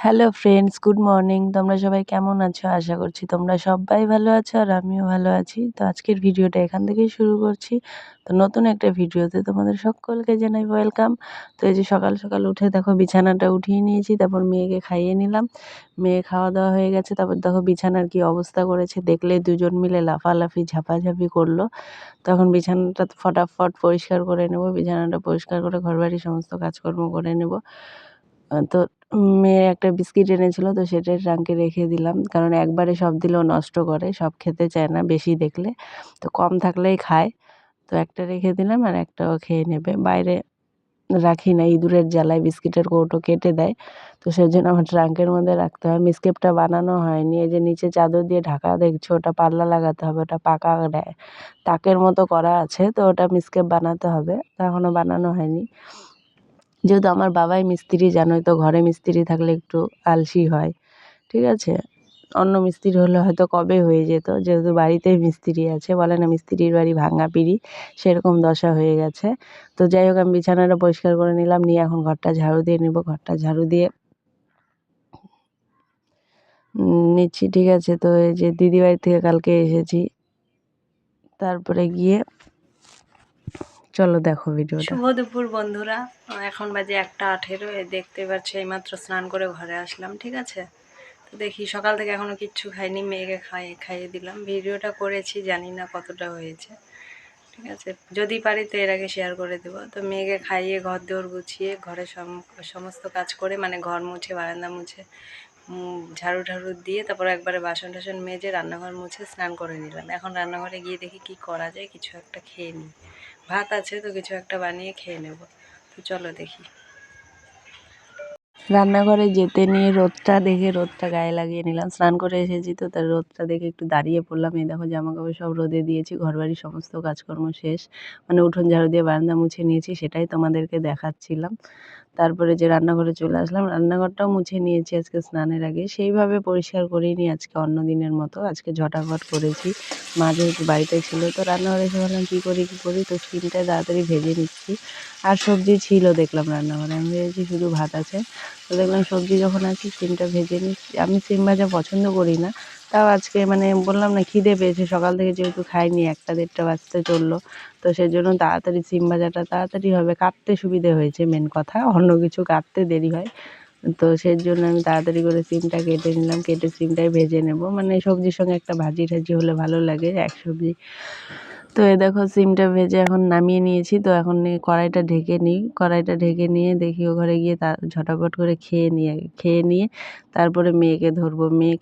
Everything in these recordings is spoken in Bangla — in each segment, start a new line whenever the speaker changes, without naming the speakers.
Hello friends, good morning. তোমরা সবাই কেমন আছো? আশা করছি তোমরা সবাই ভালো আছো আর আমিও ভালো আছি। তো আজকের ভিডিওটা এখান থেকেই শুরু করছি। তো নতুন একটা ভিডিওতে তোমাদের সকলকে জানাই ওয়েলকাম। তো এই যে সকাল সকাল উঠে দেখো বিছানাটা উঠিয়ে নিয়েছি, তারপর মেয়েকে খাইয়ে নিলাম। মেয়ে খাওয়া দাওয়া হয়ে গেছে, তারপর দেখো বিছানার কি অবস্থা করেছে দেখলে, দুজন মিলে লাফালাফি ঝাপাঝাপি করলো। তখন বিছানাটা ফটাফট পরিষ্কার করে নেব, বিছানাটা পরিষ্কার করে ঘরবাড়ি সমস্ত কাজকর্ম করে নেব। তো মেয়ে একটা বিস্কিট এনেছিল, তো সেটা ট্রাঙ্কে রেখে দিলাম, কারণ একবারে সব দিলেও নষ্ট করে, সব খেতে চায় না বেশি দেখলে, তো কম থাকলেই খায়। তো একটা রেখে দিলাম আর একটাও খেয়ে নেবে। বাইরে রাখি না, ইঁদুরের জ্বালায় বিস্কিটের কৌটো কেটে দেয়, তো সেজন্য আমার ট্রাঙ্কের মধ্যে রাখতে হয়। মিসকেপটা বানানো হয়নি, এই যে নিচে চাদর দিয়ে ঢাকা দেখছো, ওটা পাল্লা লাগাতে হবে, ওটা পাকা দেয় তাকের মতো করা আছে, তো ওটা মিসকেপ বানাতে হবে, তা এখনও বানানো হয়নি। যেহেতু আমার বাবাই মিস্ত্রি, জানোই তো, ঘরে মিস্ত্রি থাকলে একটু আলসি হয়, ঠিক আছে। অন্য মিস্ত্রি হলে হয়তো কবে হয়ে যেত, যেহেতু বাড়িতেই মিস্ত্রি আছে, বলে না মিস্ত্রির বাড়ি ভাঙা পিঁড়ি, সেরকম দশা হয়ে গেছে। তো যাই হোক, আমি বিছানাটা পরিষ্কার করে নিলাম, নিয়ে এখন ঘরটা ঝাড়ু দিয়ে নিব। ঘরটা ঝাড়ু দিয়ে নিচ্ছি, ঠিক আছে। তো এই যে দিদিবাড়ি থেকে কালকে এসেছি, তারপরে গিয়ে চলো দেখো ভিডিওটা। শুভ দুপুর বন্ধুরা, এখন বাজে 1:18। দেখতে পাচ্ছি এইমাত্র স্নান করে ঘরে আসলাম, ঠিক আছে। তো দেখি, সকাল থেকে এখনও কিচ্ছু খাইনি, মেয়েকে খাইয়ে দিলাম। ভিডিওটা করেছি, জানি না কতটা হয়েছে, ঠিক আছে। যদি পারি তো এর আগে শেয়ার করে দেবো। তো মেয়েকে খাইয়ে ঘর দৌড় গুছিয়ে ঘরে সমস্ত কাজ করে, মানে ঘর মুছে, বারান্দা মুছে, ঝাড়ু ঝাড়ু দিয়ে, তারপর একবারে বাসন টাসন মেজে রান্নাঘর মুছে স্নান করে নিলাম। এখন রান্নাঘরে গিয়ে দেখি কি করা যায়, কিছু একটা খেয়ে নিই। ভাত আছে তো কিছু একটা বানিয়ে খেয়ে নেব। তো চলো দেখি। রান্নাঘরে যেতে নিয়ে রোদটা দেখে রোদটা গায়ে লাগিয়ে নিলাম। স্নান করে এসেছি তো, তার রোদটা দেখে একটু দাঁড়িয়ে পড়লাম। এই দেখো জামা কাপড় সব রোদে দিয়েছি, ঘরবাড়ি সমস্ত কাজকর্ম শেষ, মানে উঠোন ঝাড়ু দিয়ে বারান্দা মুছে নিয়েছি, সেটাই তোমাদেরকে দেখাচ্ছিলাম। তারপরে যে রান্নাঘরে চলে আসলাম, রান্নাঘরটাও মুছে নিয়েছি আজকে স্নানের আগে, সেইভাবে পরিষ্কার করিনি আজকে অন্য দিনের মতো, আজকে ঝটাফট করেছি। মা যেহেতু বাড়িতে ছিল, তো রান্নাঘরে এসে ভাবলাম কী করি, তো সিমটা তাড়াতাড়ি ভেজে নিচ্ছি। আর সবজি ছিল দেখলাম রান্নাঘরে, আমি ভেবেছি শুধু ভাত আছে, তো দেখলাম সবজি যখন আছে সিমটা ভেজে নিচ্ছি। আমি সিম ভাজা পছন্দ করি না, তাও আজকে মানে বললাম না, খিদে পেয়েছে সকাল থেকে, যেহেতু খাইনি, 1টা 1:30 বাজতে চললো, তো সেজন্য তাড়াতাড়ি সিম ভাজাটা তাড়াতাড়ি হবে, কাটতে সুবিধে হয়েছে মেন কথা, অন্য কিছু কাটতে দেরি হয়। তো সেই জন্য আমি তাড়াতাড়ি করে সিমটা কেটে নিলাম, কেটে সিমটাই ভেজে নেব, মানে সবজির সঙ্গে একটা ভাজি টাজি হলে ভালো লাগে, এক সবজি। তো এই দেখো সিমটা ভেজে এখন নামিয়ে নিয়েছি। তো এখন কড়াইটা ঢেকে নিই, কড়াইটা ঢেকে নিয়ে দেখি ও ঘরে গিয়ে ঝটাপট করে খেয়ে নিয়ে তারপরে মেয়েকে ধরবো। মেয়ে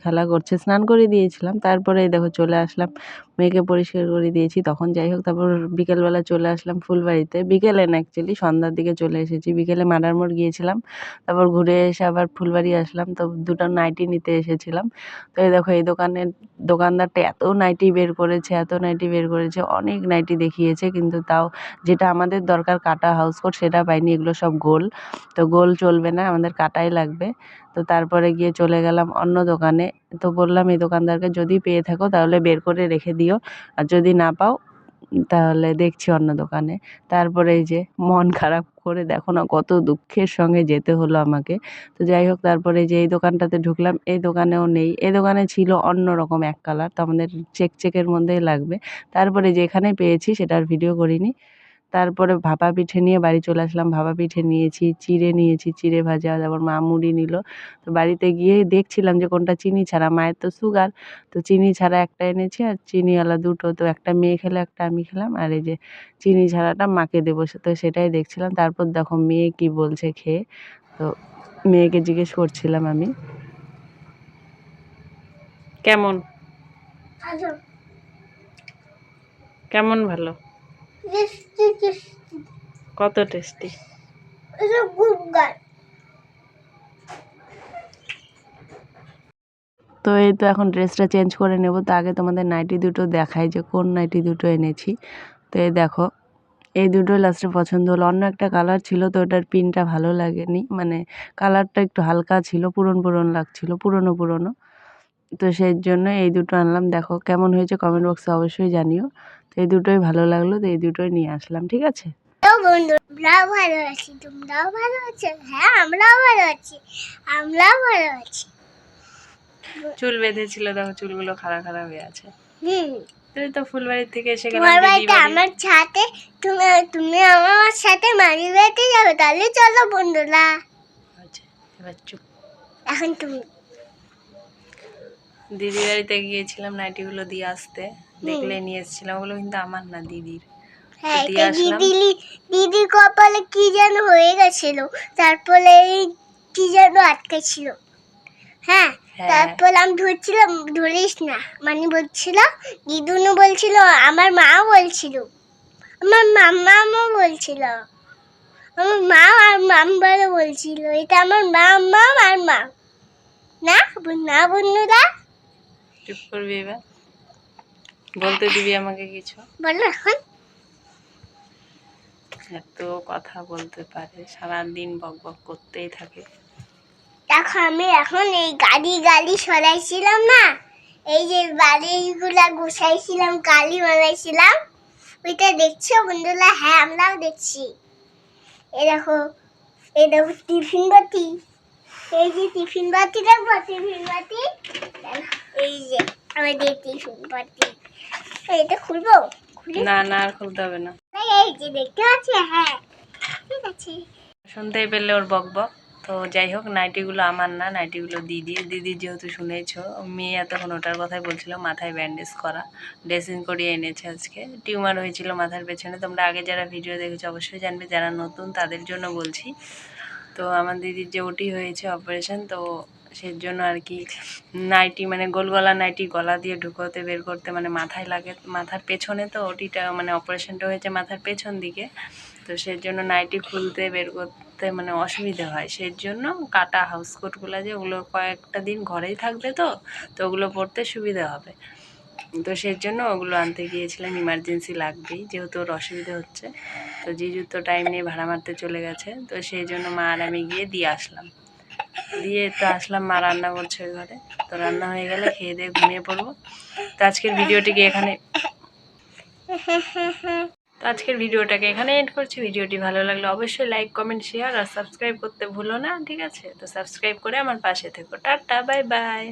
খেলা করছে, স্নান করে দিয়েছিলাম, তারপরে এই দেখো চলে আসলাম, মেয়েকে পরিষ্কার করে দিয়েছি তখন। যাই হোক, তারপর বিকেলবেলা চলে আসলাম ফুলবাড়িতে, বিকেলে না অ্যাকচুয়ালি সন্ধ্যার দিকে চলে এসেছি। বিকেলে মাদার মোড় গিয়েছিলাম, তারপর ঘুরে এসে আবার ফুলবাড়ি আসলাম, তো দুটো নাইটি নিতে এসেছিলাম। তো এই দেখো, এই দোকানদারটা এত নাইটি বের করেছে, অনেক নাইটি দেখিয়েছে, কিন্তু তাও যেটা আমাদের দরকার কাটা হাউস কোট, সেটা পাইনি। এগুলো সব গোল, তো গোল চলবে না, আমাদের কাটাই লাগবে। তো তারপরে গিয়ে চলে গেলাম অন্য দোকানে। তো বললাম এই দোকানদারকে, যদি পেয়ে থাকো তাহলে বের করে রেখে দিও, আর যদি না পাও তাহলে দেখছি অন্য দোকানে। তারপরে এই যে মন খারাপ করে দেখো না, কত দুঃখের সঙ্গে যেতে হলো আমাকে। তো যাই হোক, তারপরে যে এই দোকানটাতে ঢুকলাম, এই দোকানেও নেই, এই দোকানে ছিল অন্য রকম এক কালার, তো আমাদের চেকের মধ্যেই লাগবে। তারপরে যেখানে পেয়েছি সেটার ভিডিও করিনি। তারপরে ভাপা পিঠে নিয়ে বাড়ি চলে আসলাম, ভাপা পিঠে নিয়েছি, চিড়ে ভাজা, তারপর মা মুড়ি নিল। তো বাড়িতে গিয়ে দেখছিলাম যে কোনটা চিনি ছাড়া, মায়ের তো সুগার, তো চিনি ছাড়া একটা এনেছি আর চিনিওয়ালা দুটো, তো একটা মেয়ে খেলো, একটা আমি খেলাম, আর এই যে চিনি ছাড়াটা মাকে দেবো, তো সেটাই দেখছিলাম। তারপর দেখো মেয়ে কি বলছে খেয়ে, তো মেয়েকে জিজ্ঞেস করছিলাম আমি, কেমন কেমন ভালো, কত টেস্টি। তো এই তো এখন ড্রেসটা চেঞ্জ করে নেব, তো আগে তোমাদের নাইটি দুটো দেখাই যে কোন নাইটি দুটো এনেছি। তো এই দেখো, এই দুটো লাস্টে পছন্দ হলো। অন্য একটা কালার ছিল, তো ওটার পিনটা ভালো লাগেনি, মানে কালারটা একটু হালকা ছিল, পুরনো লাগছিল, পুরনো। তো সেই জন্য এই দুটো আনলাম। দেখো কেমন হয়েছে কমেন্ট বক্সে অবশ্যই জানিও। তো এই দুটোই ভালো লাগলো, তো এই দুটোই নিয়ে আসলাম, ঠিক আছে।
বন্ধুরাও ভালো আছি, তোমরাও ভালো আছো? হ্যাঁ, আমরাও ভালো আছি, আমরাও ভালো আছি।
চুল বেঁধেছিল, দেখো চুলগুলো খাড়া খাড়া হয়ে আছে। তুই তো ফুলবাড়ির থেকে এসে গেলাম
তোমার
দিদি
বাড়িতে
বাড়ি।
আমার সাথে তুমি আমার সাথে মাঝি বাড়িতে যাবে, তাহলে চলো বন্ধুরা।
আচ্ছা এবার চুপ।
এখন তুমি।
দিদি বাড়িতে গিয়েছিলাম নাইটিগুলো দিয়ে আসতে, দেখলে নিয়ে এসেছিলাম, ওগুলো কিন্তু আমার না দিদির।
হ্যাঁ,
দিয়ে আসলাম।
দিদির কপালে কি যেন হয়ে গেছিল, তারপরে কি যেন আটকে ছিল। হ্যাঁ, তারপর আমি ধরছিলাম, ধরিস না মানে বলছিল, দিদুনু বলছিল, আমার মাও বলছিল, আমার মাম্মাও বলছিল, আমার মা আর মাম্বারও বলছিল, এটা আমার মাম্মা আর মা। না না বন্ধুরা,
চুপ করবি এবার, বলতে দিবি আমাকে কিছু?
বলো এখন।
এত কথা বলতে পারে, সারাদিন বক বক করতেই থাকে।
দেখো আমি এখন এই গাড়ি সরাইছিলাম না, এই যে বাড়িগুলা গুছাইছিলাম, গাড়ি বানাইছিলাম, ওইটা দেখছো বন্ধুরা? হ্যাঁ, আমরাও দেখছি। এই দেখো টিফিন বাটি, এই যে টিফিন বাটি, দেখবো টিফিন বাটি, এই যে আমাদের টিফিন বাটি। এটা খুলবো?
না না, আর খুলতে হবে না।
এই যে দেখতে পাচ্ছি, হ্যাঁ ঠিক আছে।
শুনতেই পেলে ওর বক বক। তো যাই হোক, নাইটিগুলো আমার না, নাইটিগুলো দিদির যেহেতু শুনেছো, মেয়ে এতক্ষণ ওটার কথাই বলছিল, মাথায় ব্যান্ডেজ করা, ড্রেসিং করিয়ে এনেছে আজকে। টিউমার হয়েছিল মাথার পেছনে, তোমরা আগে যারা ভিডিও দেখেছো অবশ্যই জানবে, যারা নতুন তাদের জন্য বলছি। তো আমার দিদির যে ওটি হয়েছে অপারেশন, তো সেই জন্য আর কি নাইটি মানে গোল গলা নাইটি গলা দিয়ে ঢুকোতে বের করতে মানে মাথায় লাগে, মাথার পেছনে, তো ওটিটা মানে অপারেশনটা হয়েছে মাথার পেছন দিকে, তো সেই জন্য নাইটি খুলতে বের করতে মানে অসুবিধা হয়। সেই জন্য কাটা হাউস কোটগুলো যে ওগুলো কয়েকটা দিন ঘরেই থাকবে, তো ওগুলো পরতে সুবিধা হবে। তো সেই জন্য ওগুলো আনতে গিয়েছিলাম, ইমার্জেন্সি লাগবেই যেহেতু ওর অসুবিধা হচ্ছে। তো জিজু তো টাইম নিয়ে ভাড়া মারতে চলে গেছে, তো সেই জন্য মা আর আমি গিয়ে দিয়ে আসলাম। দিয়ে তো আসলাম, মা রান্না করছে ওই ঘরে। তো রান্না হয়ে গেলে খেয়ে দিয়ে ঘুমিয়ে পড়বো। তো আজকের ভিডিওটাকে এখানে এন্ড করছি। ভিডিওটি ভালো লাগলে অবশ্যই লাইক কমেন্ট শেয়ার আর সাবস্ক্রাইব করতে ভুলো না, ঠিক আছে? তো সাবস্ক্রাইব করে আমার পাশে থেকো। Tata, bye bye.